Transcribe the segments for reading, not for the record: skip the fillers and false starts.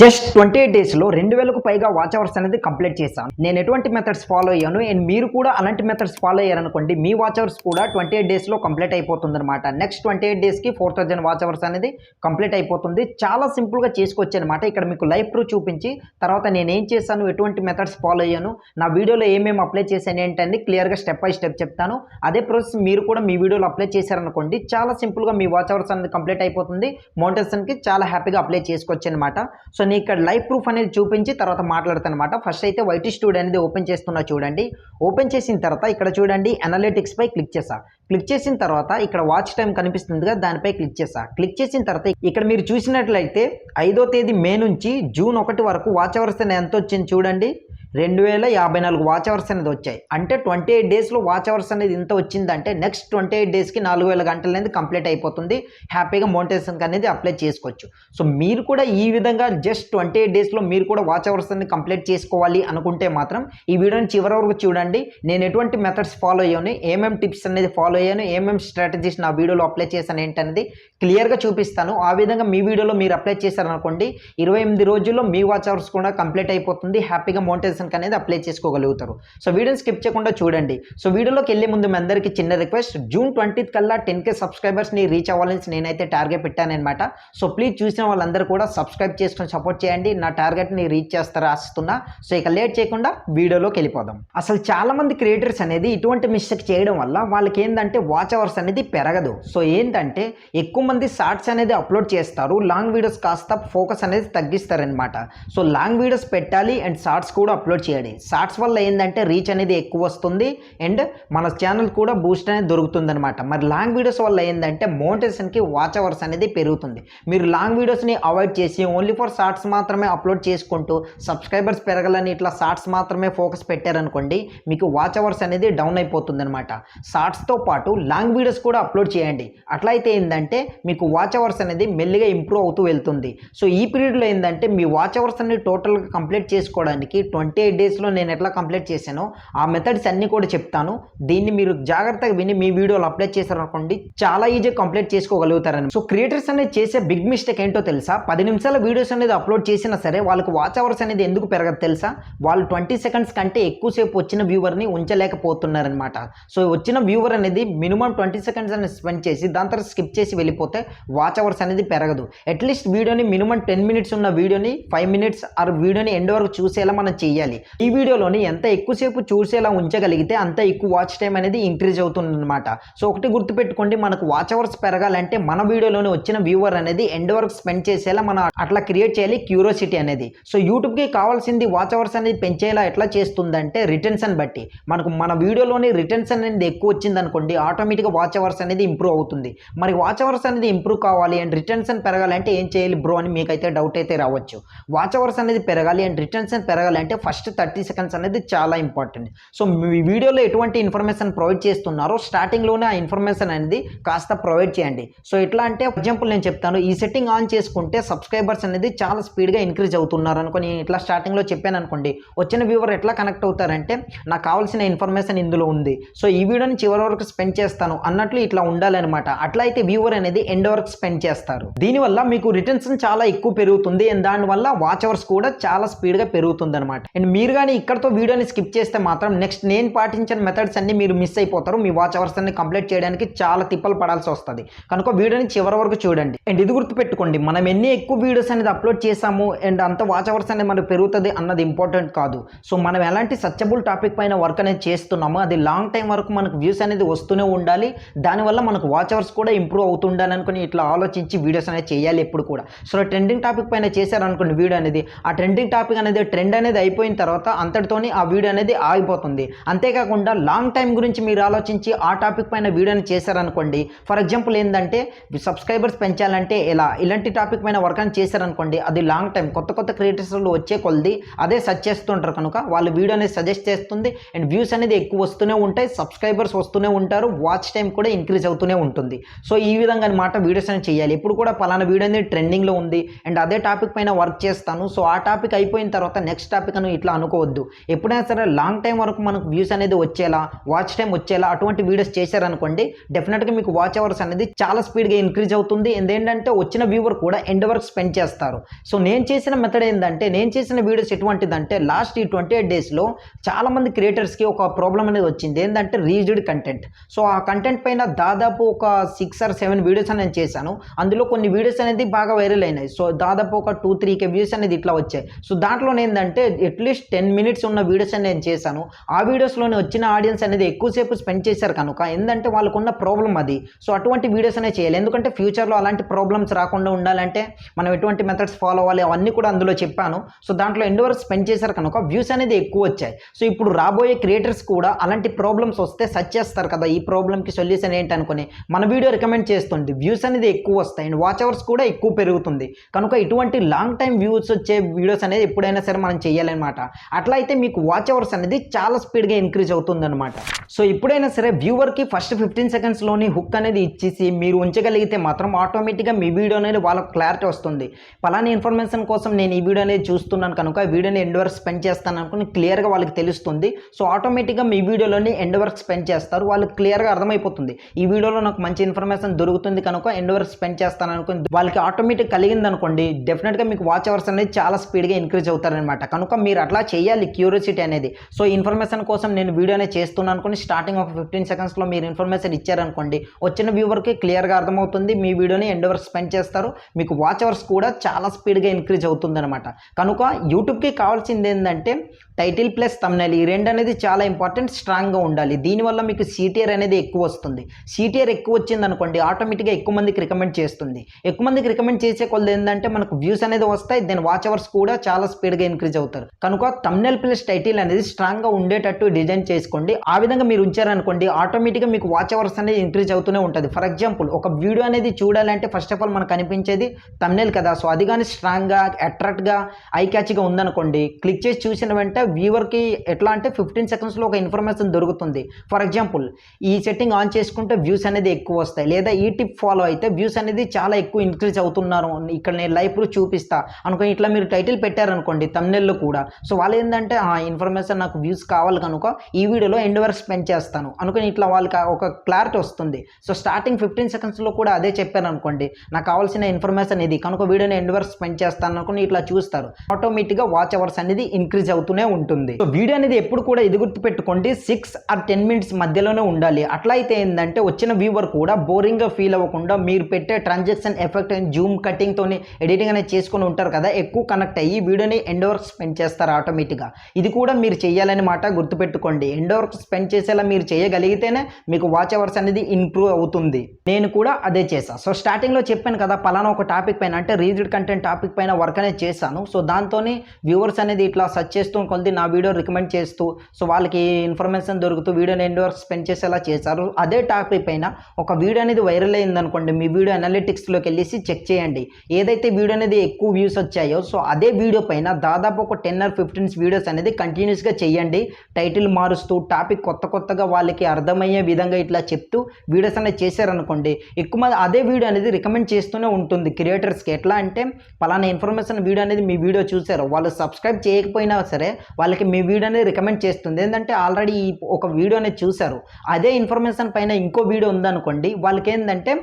Just 28 డేస్‌లో 2000కు పైగా watch hours అనేది కంప్లీట్ చేశాను. నేను ఎటువంటి మెథడ్స్ ఫాలో అయ్యాను అండ్ మీరు కూడా అలాంటి మెథడ్స్ ఫాలో అయ్యారనుకోండి, మీ వాచ్ అవర్స్ కూడా 28 డేస్‌లో కంప్లీట్ అయిపోతుందనమాట. నెక్స్ట్ 28 డేస్‌కి 4000 వాచ్ అవర్స్ అనేది కంప్లీట్ అయిపోతుంది. చాలా సింపుల్‌గా చేసుకోవచ్చనమాట. ఇక్కడ మీకు లైవ్ ప్రూఫ్ చూపించి, తర్వాత నేనేం చేశాను, ఎటువంటి మెథడ్స్ ఫాలో అయ్యాను, నా వీడియోలో ఏమేమి అప్లై చేశాను ఏంటని క్లియర్‌గా స్టెప్ బై స్టెప్ చెప్తాను. అదే ప్రాసెస్ మీరు కూడా మీ వీడియోలో అప్లై చేశారనుకోండి, చాలా సింపుల్‌గా మీ వాచ్ అవర్స్ అనేది కంప్లీట్ అయిపోతుంది. మోటివేషన్‌కి చాలా హ్యాపీగా అప్లై చేసుకోవచ్చనమాట. సో నేను ఇక్కడ లైవ్ ప్రూఫ్ అనేది చూపించి తర్వాత మాట్లాడతానమాట. ఫస్ట్ అయితే వైటీ స్టూడియో అనేది ఓపెన్ చేస్తున్నా చూడండి. ఓపెన్ చేసిన తర్వాత ఇక్కడ చూడండి అనలిటిక్స్ పై క్లిక్ చేసా. క్లిక్ చేసిన తర్వాత ఇక్కడ వాచ్ టైం కనిపిస్తుందిగా, దానిపై క్లిక్ చేసా. క్లిక్ చేసిన తర్వాత ఇక్కడ మీరు చూసినట్లయితే 5వ తేదీ మే నుంచి జూన్ 1 వరకు వాచ్ అవర్స్ ఎంత వచ్చింది చూడండి. 2054 వాచ్ అవర్స్ అనేది వచ్చాయి. అంటే 28 డేస్లో వాచ్ అవర్స్ అనేది ఇంత వచ్చిందంటే నెక్స్ట్ 28 డేస్కి 4000 గంటలు అనేది కంప్లీట్ అయిపోతుంది. హ్యాపీగా మోటివేషన్కి అనేది అప్లై చేసుకోవచ్చు. సో మీరు కూడా ఈ విధంగా జస్ట్ 28 డేస్లో మీరు కూడా వాచ్ అవర్స్ అనేది కంప్లీట్ చేసుకోవాలి అనుకుంటే మాత్రం ఈ వీడియోని చివరి వరకు చూడండి. నేను ఎటువంటి మెథడ్స్ ఫాలో అయ్యాను, ఏమేమి టిప్స్ అనేది ఫాలో అయ్యాను, ఏమేమి స్ట్రాటజీస్ నా వీడియోలో అప్లై చేశాను ఏంటనేది క్లియర్గా చూపిస్తాను. ఆ విధంగా మీ వీడియోలో మీరు అప్లై చేశారనుకోండి, 28 రోజుల్లో మీ వాచ్ అవర్స్ కూడా కంప్లీట్ అయిపోతుంది. హ్యాపీగా మోటివేషన్ అనేది అప్లై చేసుకోగలుగుతారు. సో వీడియోని స్కిప్ చేయకుండా చూడండి. సో వీడియోలోకి వెళ్ళే ముందు మీ అందరికీ చిన్న రిక్వెస్ట్, జూన్ 20 కల్లా 10K సబ్స్క్రైబర్స్ని రీచ్ అవ్వాలని నేనైతే టార్గెట్ పెట్టానమాట. సో ప్లీజ్ చూసిన వాళ్ళందరూ కూడా సబ్స్క్రైబ్ చేసుకొని సపోర్ట్ చేయండి. నా టార్గెట్ని రీచ్ చేస్తారా ఆశిస్తున్నా. సో ఇక లేట్ చేయకుండా వీడియోలోకి వెళ్ళిపోదాం. అసలు చాలా మంది క్రియేటర్స్ అనేది ఇటువంటి మిస్టేక్ చేయడం వల్ల వాళ్ళకి ఏంటంటే వాచ్ అవర్స్ అనేది పెరగదు. సో ఏంటంటే ఎక్కువ మంది షార్ట్స్ అనేది అప్లోడ్ చేస్తారు, లాంగ్ వీడియోస్ కాస్త ఫోకస్ అనేది తగ్గిస్తారనమాట. సో లాంగ్ వీడియోస్ పెట్టాలి అండ్ షార్ట్స్ కూడా అప్లోడ్ చేయాలి. షార్ట్స్ వల్ల ఏంటంటే రీచ్ అనేది ఎక్కువ వస్తుంది అండ్ మన ఛానల్ కూడా బూస్ట్ అనేది దొరుకుతుంది అనమాట. మరి లాంగ్ వీడియోస్ వల్ల ఏంటంటే మోటివేషన్కి వాచ్ అవర్స్ అనేది పెరుగుతుంది. మీరు లాంగ్ వీడియోస్ని అవాయిడ్ చేసి ఓన్లీ ఫర్ షార్ట్స్ మాత్రమే అప్లోడ్ చేసుకుంటూ సబ్స్క్రైబర్స్ పెరగాలని ఇట్లా షార్ట్స్ మాత్రమే ఫోకస్ పెట్టారనుకోండి, మీకు వాచ్ అవర్స్ అనేది డౌన్ అయిపోతుంది అనమాట. షార్ట్స్తో పాటు లాంగ్ వీడియోస్ కూడా అప్లోడ్ చేయండి. అట్లయితే ఏంటంటే మీకు వాచ్ అవర్స్ అనేది మెల్లిగా ఇంప్రూవ్ అవుతూ వెళ్తుంది. సో ఈ పీరియడ్లో ఏంటంటే మీ వాచ్ అవర్స్ అనేది టోటల్గా కంప్లీట్ చేసుకోవడానికి 28 డేస్లో నేను ఎట్లా కంప్లీట్ చేశానో ఆ మెథడ్స్ అన్నీ కూడా చెప్తాను. దీన్ని మీరు జాగ్రత్తగా విని మీ వీడియోలో అప్లై చేశారనుకోండి, చాలా ఈజీగా కంప్లీట్ చేసుకోగలుగుతారని. సో క్రియేటర్స్ అనేది చేసే బిగ్ మిస్టేక్ ఏంటో తెలుసా? 10 నిమిషాల వీడియోస్ అనేది అప్లోడ్ చేసినా సరే వాళ్ళకి వాచ్ అవర్స్ అనేది ఎందుకు పెరగదు తెలుసా? వాళ్ళు 20 సెకండ్స్ కంటే ఎక్కువసేపు వచ్చిన వ్యూవర్ని ఉంచలేకపోతున్నారనమాట. సో వచ్చిన వ్యూవర్ అనేది మినిమం 20 సెకండ్స్ అనేది స్పెండ్ చేసి దాని తర్వాత స్కిప్ చేసి వెళ్ళిపోతే వాచ్ అవర్స్ అనేది పెరగదు. అట్లీస్ట్ వీడియోని మినిమం 10 మినిట్స్ ఉన్న వీడియోని 5 మినిట్స్ ఆర్ వీడియోని ఎండ్ వరకు చూసేలా మనం చేయాలి. ఈ వీడియోలోని ఎంత ఎక్కువసేపు చూసేలా ఉంచగలిగితే అంత ఎక్కువ వాచ్ టైం అనేది ఇంక్రీజ్ అవుతుందన్నమాట. సో ఒకటి గుర్తుపెట్టుకోండి, మనకు వాచ్ అవర్స్ పెరగాలంటే మన వీడియోలోని వచ్చిన వ్యూవర్ అనేది ఎండ్ వరకు స్పెండ్ చేసేలా మనం అట్లా క్రియేట్ చేయాలి క్యూరియాసిటీ అనేది. సో యూట్యూబ్కి కావాల్సింది వాచ్ అవర్స్ అనేది పెంచేలా ఎట్లా చేస్తుందంటే రిటెన్షన్ బట్టి. మనకు మన వీడియోలోని రిటెన్షన్ అనేది ఎక్కువ వచ్చింది అనుకోండి, ఆటోమేటిక్గా వాచ్ అవర్స్ అనేది ఇంప్రూవ్ అవుతుంది. మరి వాచ్ అవర్స్ అనేది ఇంప్రూవ్ కావాలి అండ్ రిటెన్షన్ పెరగాలంటే ఏం చేయాలి బ్రో అని మీకైతే డౌట్ అయితే రావచ్చు. వాచ్ అవర్స్ అనేది పెరగాలి అండ్ రిటెన్షన్ పెరగాలంటే ఫస్ట్ 30 సెకండ్స్ అనేది చాలా ఇంపార్టెంట్. సో మీ వీడియోలో ఎటువంటి ఇన్ఫర్మేషన్ ప్రొవైడ్ చేస్తున్నారో స్టార్టింగ్లోనే ఆ ఇన్ఫర్మేషన్ అనేది కాస్త ప్రొవైడ్ చేయండి. సో ఎట్లా అంటే ఎగ్జాంపుల్ నేను చెప్తాను, ఈ సెట్టింగ్ ఆన్ చేసుకుంటే సబ్స్క్రైబర్స్ అనేది చాలా స్పీడ్గా ఇంక్రీజ్ అవుతున్నారు అనుకోని ఇట్లా స్టార్టింగ్లో చెప్పాను అనుకోండి, వచ్చిన వ్యూవర్ ఎట్లా కనెక్ట్ అవుతారంటే నాకు కావాల్సిన ఇన్ఫర్మేషన్ ఇందులో ఉంది, సో ఈ వీడియోని చివరి వరకు స్పెండ్ చేస్తాను అన్నట్లు ఇట్లా ఉండాలన్నమాట. అట్లా అయితే వ్యూవర్ అనేది ఎండ్ వరకు స్పెండ్ చేస్తారు. దీనివల్ల మీకు రిటెన్షన్ చాలా ఎక్కువ పెరుగుతుంది అండ్ దానివల్ల వాచ్ అవర్స్ కూడా చాలా స్పీడ్గా పెరుగుతుంది అనమాట. అండ్ మీరు కానీ ఇక్కడతో వీడియోని స్కిప్ చేస్తే మాత్రం నెక్స్ట్ నేను పాటించిన మెథడ్స్ అన్ని మీరు మిస్ అయిపోతారు. మీ వాచ్ అవర్స్ అన్ని కంప్లీట్ చేయడానికి చాలా తిప్పలు పడాల్సి వస్తుంది. కనుక వీడియోని చివరి వరకు చూడండి. అండ్ ఇది గుర్తుపెట్టుకోండి, మనం ఎన్ని ఎక్కువ వీడియోస్ అనేది అప్లోడ్ చేసాము అండ్ అంత వాచ్ అవర్స్ అనేది మనకు పెరుగుతుంది అన్నది ఇంపార్టెంట్ కాదు. సో మనం ఎలాంటి సచ్చబుల్ టాపిక్ పైన వర్క్ అనేది చేస్తున్నామో అది లాంగ్ టైం వరకు మనకు వ్యూస్ అనేది వస్తూనే ఉండాలి. దానివల్ల మనకు వాచ్ అవర్స్ కూడా ఇంప్రూవ్ అవుతుండాలి అనుకుని ఇట్లా ఆలోచించి వీడియోస్ అనేది చేయాలి ఎప్పుడు కూడా. సో ట్రెండింగ్ టాపిక్ పైన చేశారనుకోండి వీడియో అనేది, ఆ ట్రెండింగ్ టాపిక్ అనేది ట్రెండ్ అనేది అయిపోయిన తర్వాత అంతటితోని ఆ వీడియో అనేది ఆగిపోతుంది. అంతేకాకుండా లాంగ్ టైం గురించి మీరు ఆలోచించి ఆ టాపిక్ పైన వీడియోని చేశారనుకోండి, ఫర్ ఎగ్జాంపుల్ ఏంటంటే సబ్స్క్రైబర్స్ పెంచాలంటే ఎలా, ఇలాంటి టాపిక్ పైన వర్క్ అని చేశారనుకోండి, అది లాంగ్ టైం కొత్త కొత్త క్రియేటర్స్లో వచ్చే కొలది అదే సర్చ్ చేస్తుంటారు కనుక వాళ్ళు వీడియో అనేది సజెస్ట్ చేస్తుంది అండ్ వ్యూస్ అనేది ఎక్కువ వస్తూనే ఉంటాయి, సబ్స్క్రైబర్స్ వస్తూనే ఉంటారు, వాచ్ టైం కూడా ఇంక్రీజ్ అవుతూనే ఉంటుంది. సో ఈ విధంగా అనమాట వీడియోస్ అనేది చేయాలి. ఇప్పుడు కూడా పలానా వీడియో అనేది ట్రెండింగ్లో ఉంది అండ్ అదే టాపిక్ పైన వర్క్ చేస్తాను, సో ఆ టాపిక్ అయిపోయిన తర్వాత నెక్స్ట్ టాపిక్ అని ఇట్లా అనుకోవద్దు. ఎప్పుడైనా సరే లాంగ్ టైం వరకు మనకు వ్యూస్ అనేది వచ్చేలా, వాచ్ టైం వచ్చేలా అటువంటి వీడియోస్ చేశారనుకోండి, డెఫినెట్గా మీకు వాచ్ అవర్స్ అనేది చాలా స్పీడ్గా ఇంక్రీజ్ అవుతుంది. ఏంటంటే వచ్చిన వ్యూవర్ కూడా ఎండ్ వరకు స్పెండ్ చేస్తారు. సో నేను చేసిన మెథడ్ ఏంటంటే, నేను చేసిన వీడియోస్ ఎటువంటిదంటే లాస్ట్ ఈ 28 డేస్లో చాలామంది క్రియేటర్స్కి ఒక ప్రాబ్లం అనేది వచ్చింది. ఏంటంటే రీజ్డ్ కంటెంట్. సో ఆ కంటెంట్ పైన దాదాపు ఒక 6 or 7 వీడియోస్ అని నేను చేశాను. అందులో కొన్ని వీడియోస్ అనేది బాగా వైరల్ అయినాయి. సో దాదాపు ఒక 2-3K వ్యూస్ అనేది ఇట్లా వచ్చాయి. సో దాంట్లో ఏంటంటే అట్లీస్ట్ 10 minutes ఉన్న వీడియోస్ అని నేను చేశాను. ఆ వీడియోస్లోనే వచ్చిన ఆడియన్స్ అనేది ఎక్కువసేపు స్పెండ్ చేశారు కనుక ఏంటంటే వాళ్ళకున్న ప్రాబ్లం అది. సో అటువంటి వీడియోస్ అనేది చేయాలి. ఎందుకంటే ఫ్యూచర్లో అలాంటి ప్రాబ్లమ్స్ రాకుండా ఉండాలంటే మనం ఎటువంటి మెథడ్స్ ఫాలో అవ్వాలి అవన్నీ కూడా అందులో చెప్పాను. సో దాంట్లో ఎండ్ వరకు స్పెండ్ చేశారు కనుక వ్యూస్ అనేది ఎక్కువ వచ్చాయి. సో ఇప్పుడు రాబోయే క్రియేటర్స్ కూడా అలాంటి ప్రాబ్లమ్స్ వస్తే సెర్చ్ చేస్తారు కదా, ఈ ప్రాబ్లమ్కి సొల్యూషన్ ఏంటి అనుకుని మన వీడియో రికమెండ్ చేస్తుంది. వ్యూస్ అనేది ఎక్కువ వస్తాయి అండ్ వాచ్ అవర్స్ కూడా ఎక్కువ పెరుగుతుంది. కనుక ఇటువంటి లాంగ్ టైం వ్యూస్ వచ్చే వీడియోస్ అనేది ఎప్పుడైనా సరే మనం చేయాలన్నమాట. అట్లా అయితే మీకు వాచ్ అవర్స్ అనేది చాలా స్పీడ్గా ఇంక్రీజ్ అవుతుంది అనమాట. సో ఎప్పుడైనా సరే వ్యూవర్కి ఫస్ట్ 15 secondsలోని హుక్ అనేది ఇచ్చేసి మీరు ఉంచగలిగితే మాత్రం ఆటోమేటిక్గా మీ వీడియో అనేది వాళ్ళకి క్లారిటీ వస్తుంది. పలానా ఇన్ఫర్మేషన్ కోసం నేను ఈ వీడియో అనేది చూస్తున్నాను కనుక ఈ వీడియోని ఎండ్ వరకు స్పెండ్ చేస్తాను అనుకుని క్లియర్గా వాళ్ళకి తెలుస్తుంది. సో ఆటోమేటిక్గా మీ వీడియోలోని ఎండ్ వరకు స్పెండ్ చేస్తారు. వాళ్ళకి క్లియర్గా అర్థమైపోతుంది ఈ వీడియోలో నాకు మంచి ఇన్ఫర్మేషన్ దొరుకుతుంది కనుక ఎండ్ వరకు స్పెండ్ చేస్తాను అనుకుని వాళ్ళకి ఆటోమేటిక్ కలిగింది అనుకోండి, డెఫినెట్గా మీకు వాచ్ అవర్స్ అనేది చాలా స్పీడ్గా ఇంక్రీజ్ అవుతారనమాట. కనుక మీరు అట్లా చేయాలి క్యూరియాసిటీ అనేది. సో ఇన్ఫర్మేషన్ కోసం నేను వీడియో అనేది చేస్తున్నాను అనుకుని స్టార్టింగ్ ఒక 15 secondsలో మీరు ఇన్ఫర్మేషన్ ఇచ్చారనుకోండి, వచ్చిన వ్యూవర్కి క్లియర్గా అర్థమవుతుంది, మీ వీడియోని ఎండ్ వరకు స్పెండ్ చేస్తారు. మీకు వాచ్ అవర్స్ కూడా చాలా స్పీడ్గా ఇంక్రీజ్ అవుతుందన్నమాట. కనుక యూట్యూబ్కి కావాల్సింది ఏంటంటే టైటిల్ ప్లస్ థంబ్నెయిల్ ఈ రెండు అనేది చాలా ఇంపార్టెంట్, స్ట్రాంగ్గా ఉండాలి. దీనివల్ల మీకు సిటిఆర్ అనేది ఎక్కువ వస్తుంది. సిటిఆర్ ఎక్కువ వచ్చింది అనుకోండి ఆటోమేటిక్గా ఎక్కువ మందికి రికమెండ్ చేస్తుంది. ఎక్కువ మందికి రికమెండ్ చేసే కొద్ది ఏంటంటే మనకు వ్యూస్ అనేది వస్తాయి, దెన్ వాచ్ అవర్స్ కూడా చాలా స్పీడ్గా ఇంక్రీజ్ అవుతారు. కనుక థంబ్నెయిల్ ప్లస్ టైటిల్ అనేది స్ట్రాంగ్గా ఉండేటట్టు డిజైన్ చేసుకోండి. ఆ విధంగా మీరు ఉంచారనుకోండి ఆటోమేటిక్గా మీకు వాచ్ అవర్స్ అనేది ఇంక్రీజ్ అవుతూనే ఉంటుంది. ఫర్ ఎగ్జాంపుల్ ఒక వీడియో అనేది చూడాలంటే ఫస్ట్ ఆఫ్ ఆల్ మనకు కనిపించేది థంబ్నెయిల్ కదా. సో అది కానీ స్ట్రాంగ్గా అట్రాక్ట్గా ఐ క్యాచ్గా ఉందనుకోండి, క్లిక్ చేసి చూసిన వెంటనే వ్యూవర్కి ఎట్లా అంటే 15 secondsలో ఒక ఇన్ఫర్మేషన్ దొరుకుతుంది. ఫర్ ఎగ్జాంపుల్ ఈ సెట్టింగ్ ఆన్ చేసుకుంటే వ్యూస్ అనేది ఎక్కువ వస్తాయి, లేదా ఈ టిప్ ఫాలో అయితే వ్యూస్ అనేది చాలా ఎక్కువ ఇంక్రీజ్ అవుతున్నారు, ఇక్కడ నేను లైవ్ ప్రూఫ్ చూపిస్తా అనుకుని ఇట్లా మీరు టైటిల్ పెట్టారనుకోండి థంబ్నెయిల్లో కూడా. సో వాళ్ళు ఏంటంటే ఆ ఇన్ఫర్మేషన్ నాకు వ్యూస్ కావాలి కనుక ఈ వీడియోలో ఎండ్ వరకు స్పెండ్ చేస్తాను అనుకుని ఇట్లా వాళ్ళకి ఒక క్లారిటీ వస్తుంది. సో స్టార్టింగ్ 15 secondsలో కూడా అదే చెప్పాను అనుకోండి, నాకు కావాల్సిన ఇన్ఫర్మేషన్ ఇది కనుక వీడియోని ఎండ్ వరకు స్పెండ్ చేస్తాను అనుకుని ఇట్లా చూస్తారు, ఆటోమేటిక్గా వాచ్ అవర్స్ అనేది ఇంక్రీజ్ అవుతూనే ఉంటుంది. సో వీడియో అనేది ఎప్పుడు కూడా ఇది గుర్తుపెట్టుకోండి 6 or 10 minutes మధ్యలోనే ఉండాలి. అట్లా అయితే ఏంటంటే వచ్చిన వ్యూవర్ కూడా బోరింగ్గా ఫీల్ అవ్వకుండా మీరు పెట్టే ట్రాన్సాక్షన్ ఎఫెక్ట్ అండ్ జూమ్ కటింగ్తోని ఎడిటింగ్ అనేది చేసుకుని ఉంటారు కదా, ఎక్కువ కనెక్ట్ అయ్యి వీడియోని ఎండ్ వరకు స్పెండ్ చేస్తారు ఆటోమేటిక్గా. ఇది కూడా మీరు చేయాలని మాట గుర్తుపెట్టుకోండి. ఎండ్ వరకు స్పెండ్ చేసేలా మీరు చేయగలిగితేనే మీకు వాచ్ అవర్స్ అనేది ఇంప్రూవ్ అవుతుంది. నేను కూడా అదే చేశాను. సో స్టార్టింగ్లో చెప్పాను కదా పలానా ఒక టాపిక్ పైన అంటే రీజ్డ్ కంటెంట్ టాపిక్ పైన వర్క్ అనేది చేశాను. సో దాంతోనే వ్యూవర్స్ అనేది ఇట్లా సెర్చ్ చేస్తూ కొద్ది నా వీడియో రికమెండ్ చేస్తూ సో వాళ్ళకి ఇన్ఫర్మేషన్ దొరుకుతూ వీడియోని ఎండ్ వరకు స్పెండ్ చేసేలా చేశారు. అదే టాపిక్ పైన ఒక వీడియో అనేది వైరల్ అయింది అనుకోండి, మీ వీడియో అనలిటిక్స్లోకి వెళ్ళేసి చెక్ చేయండి. ఏదైతే వీడియో అనేది ఎక్కువ వ్యూస్ వచ్చాయో సో అదే వీడియో పైన దాదాపు ఒక 10 or 15 వీడియోస్ అనేది కంటిన్యూస్గా చేయండి. టైటిల్ మారుస్తూ టాపిక్ కొత్తగా వాళ్ళకి అర్థమయ్యే విధంగా ఇట్లా చెప్తూ వీడియోస్ అనేది చేశారనుకోండి, ఎక్కువ మంది అదే వీడియో అనేది రికమెండ్ చేస్తూనే ఉంటుంది క్రియేటర్స్కి. ఎట్లా అంటే పలానా ఇన్ఫర్మేషన్ వీడియో అనేది మీ వీడియో చూసారు, వాళ్ళు సబ్స్క్రైబ్ చేయకపోయినా సరే వాళ్ళకి మీ వీడియో అనేది రికమెండ్ చేస్తుంది. ఏంటంటే ఆల్రెడీ ఒక వీడియో అనేది చూశారు, అదే ఇన్ఫర్మేషన్ పైన ఇంకో వీడియో ఉందనుకోండి, వాళ్ళకి ఏంటంటే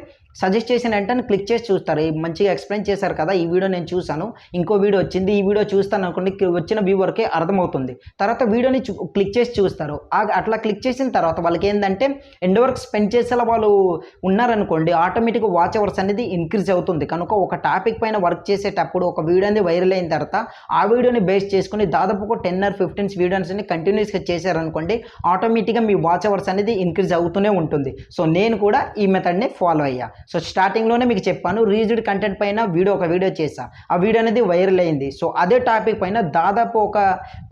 సజెస్ట్ చేసిన వెంటనే క్లిక్ చేసి చూస్తారు, మంచిగా ఎక్స్ప్లెయిన్ చేశారు కదా ఈ వీడియో నేను చూశాను, ఇంకో వీడియో వచ్చింది ఈ వీడియో చూస్తాను అనుకోండి, వచ్చిన వ్యూవర్కి అర్థమవుతుంది. తర్వాత వీడియోని క్లిక్ చేసి చూస్తారు. అట్లా క్లిక్ చేసిన తర్వాత వాళ్ళకి ఏంటంటే ఎండ్ వరకు స్పెండ్ చేసేలా వాళ్ళు ఉన్నారనుకోండి ఆటోమేటిక్గా వాచ్ అవర్స్ అనేది ఇంక్రీజ్ అవుతుంది. కనుక ఒక టాపిక్ పైన వర్క్ చేసేటప్పుడు ఒక వీడియో అనేది వైరల్ అయిన తర్వాత ఆ వీడియోని బేస్ చేసుకుని దాదాపు ఒక 10 or 15 వీడియోస్ని కంటిన్యూస్గా చేశారనుకోండి ఆటోమేటిక్గా మీ వాచ్ అవర్స్ అనేది ఇంక్రీజ్ అవుతూనే ఉంటుంది. సో నేను కూడా ఈ మెథడ్ని ఫాలో అయ్యా. సో స్టార్టింగ్లోనే మీకు చెప్పాను రీజ్డ్ కంటెంట్ పైన ఒక వీడియో చేశా, ఆ వీడియో అనేది వైరల్ అయింది. సో అదే టాపిక్ పైన దాదాపు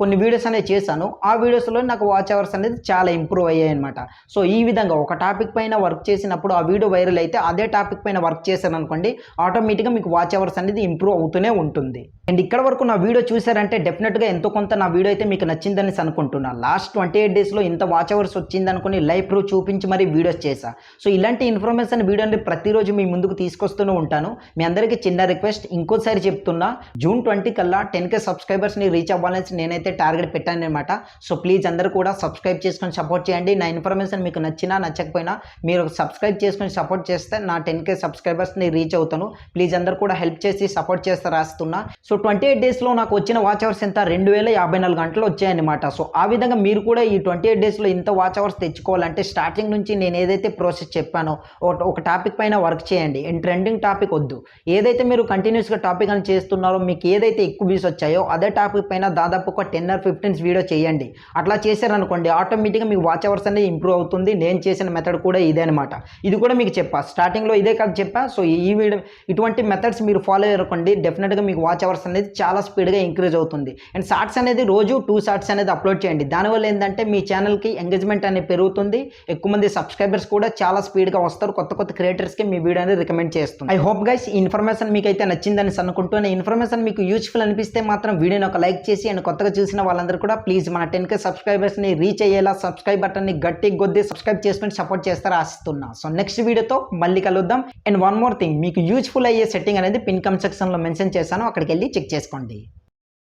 కొన్ని వీడియోస్ అనేది చేశాను, ఆ వీడియోస్లో నాకు వాచ్ అవర్స్ అనేది చాలా ఇంప్రూవ్ అయ్యాయి అనమాట. సో ఈ విధంగా ఒక టాపిక్ పైన వర్క్ చేసినప్పుడు ఆ వీడియో వైరల్ అయితే అదే టాపిక్ పైన వర్క్ చేశాను అనుకోండి ఆటోమేటిక్గా మీకు వాచ్ అవర్స్ అనేది ఇంప్రూవ్ అవుతూనే ఉంటుంది. అండ్ ఇక్కడ వరకు నా వీడియో చూసారంటే డెఫినెట్గా ఎంతో కొంత నా వీడియో అయితే మీకు నచ్చిందని అనుకుంటున్నా. లాస్ట్ 28 డేస్లో ఇంత వాచ్ అవర్స్ వచ్చిందనుకుని లైవ్ ప్రూఫ్ చూపించి మరీ వీడియోస్ చేశా. సో ఇలాంటి ఇన్ఫర్మేషన్ వీడియోని ప్రతిరోజు మీ ముందుకు తీసుకొస్తూనే ఉంటాను. మీ అందరికీ చిన్న రిక్వెస్ట్ ఇంకోసారి చెప్తున్నా, జూన్ 20 కల్లా 10K సబ్స్క్రైబర్స్ని రీచ్ అవ్వాలని నేనైతే టార్గెట్ పెట్టాను అనమాట. సో ప్లీజ్ అందరూ కూడా సబ్స్క్రైబ్ చేసుకొని సపోర్ట్ చేయండి. నా ఇన్ఫర్మేషన్ మీకు నచ్చినా నచ్చకపోయినా మీరు సబ్స్క్రైబ్ చేసుకొని సపోర్ట్ చేస్తే నా 10K సబ్స్క్రైబర్స్ని రీచ్ అవుతాను. ప్లీజ్ అందరూ కూడా హెల్ప్ చేసి సపోర్ట్ చేస్తే రాస్తున్నా. సో 28 డేస్లో నాకు వచ్చిన వాచ్ అవర్స్ ఎంత 2054 గంటలు వచ్చాయన్నమాట. సో ఆ విధంగా మీరు కూడా ఈ 28 డేస్లో ఇంత వాచ్ అవర్స్ తెచ్చుకోవాలంటే స్టార్టింగ్ నుంచి నేను ఏదైతే ప్రాసెస్ చెప్పానో ఒక టాపిక్ పైన వర్క్ చేయండి. అండ్ ట్రెండింగ్ టాపిక్ వద్దు. ఏదైతే మీరు కంటిన్యూస్గా టాపిక్ అని చేస్తున్నారో మీకు ఏదైతే ఎక్కువ వ్యూస్ వచ్చాయో అదే టాపిక్ పైన దాదాపు ఒక 10 or 15 వీడియో చేయండి. అట్లా చేశారనుకోండి ఆటోమేటిక్గా మీకు వాచ్ అవర్స్ అనేది ఇంప్రూవ్ అవుతుంది. నేను చేసిన మెథడ్ కూడా ఇదే అనమాట. ఇది కూడా మీకు చెప్పా, స్టార్టింగ్లో ఇదే కాదు చెప్పా. సో ఈ వీడియో ఇటువంటి మెథడ్స్ మీరు ఫాలో అయ్యారనుకోండి డెఫినెట్గా మీకు వాచ్ అవర్స్ అనేది చాలా స్పీడ్గా ఇంక్రీజ్ అవుతుంది. అండ్ షార్ట్స్ అనేది రోజు 2 షార్ట్స్ అనేది అప్లోడ్ చేయండి. దానివల్ల ఏంటంటే మీ ఛానల్కి ఎంగేజ్మెంట్ అనేది పెరుగుతుంది. ఎక్కువ మంది సబ్స్క్రైబర్స్ కూడా చాలా స్పీడ్గా వస్తారు. కొత్త క్రియేటర్స్కి మీ వీడియో అనేది రికమెండ్ చేస్తుంది. ఐ హోప్ గైస్ ఈ ఇన్ఫర్మేషన్ మీకు అయితే నచ్చిందని అనుకుంటున్నాను. ఇన్ఫర్మేషన్ మీకు యూస్ఫుల్ అనిపిస్తే మాత్రం వీడియోని ఒక లైక్ చేసి అండ్ కొత్తగా చూసిన వాళ్ళందరూ కూడా ప్లీజ్ మన 10K సబ్స్క్రైబర్స్ని రీచ్ అయ్యేలా సబ్స్క్రైబ్ బటన్ని గట్టి కొద్ది సబ్స్క్రైబ్ చేసుకొని సపోర్ట్ చేస్తారా ఆశిస్తున్నా. సో నెక్స్ట్ వీడియోతో మళ్ళీ కలుద్దాం. అండ్ వన్ మోర్ థింగ్, మీకు యూస్ఫుల్ అయ్యే సెట్టింగ్ అనేది పిన్ కమెంట్ సెక్షన్లో మెన్షన్ చేశాను, అక్కడికి వెళ్ళి చెక్ చేసుకోండి.